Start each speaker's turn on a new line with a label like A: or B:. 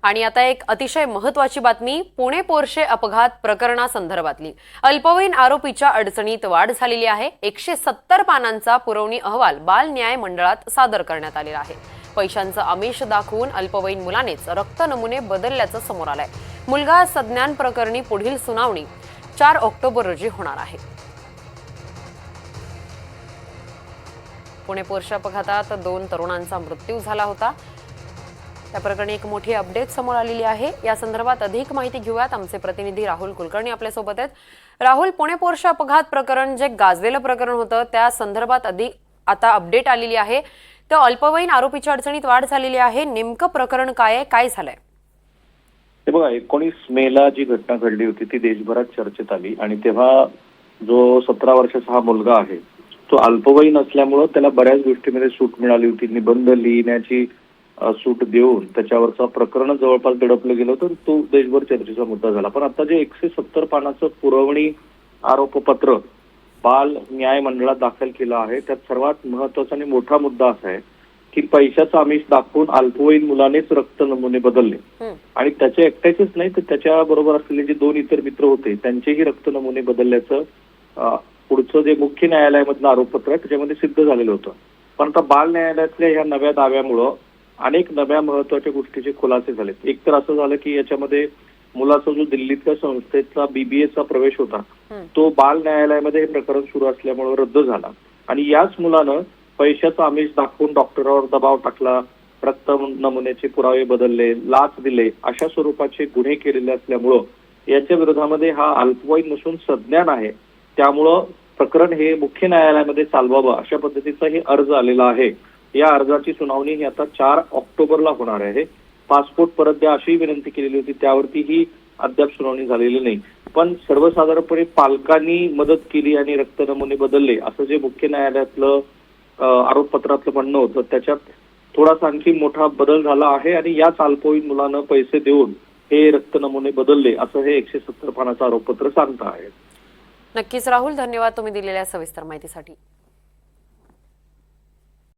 A: आणि आता एक अतिशय महत्त्वाची बातमी पुणे पोर्शे अपघात प्रकरणासंदर्भातली। अल्पवयीन आरोपीच्या अडचणीत वाढ झालेली आहे। 170 पानांचा पुरवणी अहवाल बाल न्याय मंडळात सादर करण्यात आलेला आहे। पैशांचं आमिष दाखवून अल्पवयीन मुलानेच रक्त नमुने बदलल्याचं समोर आलंय। मुलगा संज्ञान प्रकरणी पुढील सुनावणी 4 ऑक्टोबर रोजी होणार आहे। पुणे पोर्शे अपघातात 2 तरुणांचा मृत्यू झाला होता। या प्रकरणी एक मोठी अपडेट समोर आलेली आहे। या संदर्भात अधिक माहिती घेऊयात। आमचे प्रतिनिधी राहुल कुलकर्णी आपल्या सोबत आहेत। राहुल, पुणे पोर्शे अपघात प्रकरण जे गाजलेलं प्रकरण होतं त्या संदर्भात आता अपडेट आलेली आहे। तर अल्पवयीन आरोपीच्या अडचणीत वाढ झालेली आहे। नेमकं प्रकरण काय आहे, काय झालंय?
B: हे बघा, 19 मेला जी घटना घडली होती ती देशभरात चर्चेत आली आणि तेव्हा जो 17 वर्षाचा हा मुलगा आहे तो अल्पवयीन असल्यामुळे त्याला बऱ्याच गोष्टींमध्ये सूट मिळाली होती। निबंध लिहिण्याची सूट देऊन त्याच्यावरचा प्रकरण जवळपास दडपलं गेलं तर तो देशभर चर्चेचा मुद्दा झाला। पण आता जे 170 पानाचं पुरवणी आरोपपत्र बाल न्याय मंडळात दाखल केलं आहे त्यात सर्वात महत्वाचा आणि मोठा मुद्दा असा आहे की पैशाचा आमिष दाखवून अल्पवयीन मुलानेच रक्त नमुने बदलले आणि त्याचे एकट्याचेच नाही तर त्याच्या बरोबर असलेले जे 2 इतर मित्र होते त्यांचेही रक्त नमुने बदलल्याचं पुढचं जे मुख्य न्यायालयामधलं आरोपपत्र आहे त्याच्यामध्ये सिद्ध झालेलं होतं। पण आता बाल न्यायालयातल्या ह्या नव्या दाव्यामुळं अनेक नव्या महत्वाच्या गोष्टीचे खुलासे झालेत। एक तर असं झालं की याच्यामध्ये मुलाचा जो दिल्लीतल्या संस्थेचा बीबीएचा प्रवेश होता तो बाल न्यायालयामध्ये हे प्रकरण सुरू असल्यामुळे रद्द झाला आणि याच मुलानं पैशाचा आमिष दाखवून डॉक्टरांवर दबाव टाकला, रक्त नमुन्याचे पुरावे बदलले, लाच दिले अशा स्वरूपाचे गुन्हे केलेले असल्यामुळं याच्या विरोधामध्ये हा अल्पवयीन नसून संज्ञान आहे त्यामुळं प्रकरण हे मुख्य न्यायालयामध्ये चालवावं अशा पद्धतीचा हे अर्ज आलेला आहे। या अर्जाची सुनावणी ही आता 4 ऑक्टोबरला होणार आहे। पासपोर्ट परत द्या अशी विनंती केलेली होती त्यावरती ही अद्याप सुनावणी झालेली नाही। पण सर्वसाधारणपणे पालकांनी मदत केली आणि रक्त नमुने बदलले असं जे मुख्य न्यायालयातलं आरोपपत्रातलं म्हणणं होतं त्याच्यात थोडासा आणखी मोठा बदल झाला आहे आणि याच अल्पवयीन मुलानं पैसे देऊन हे रक्त नमुने बदलले असं हे 170 पानाचं आरोपपत्र सांगतं आहे।
A: नक्कीच राहुल, धन्यवाद तुम्ही दिलेल्या सविस्तर माहितीसाठी।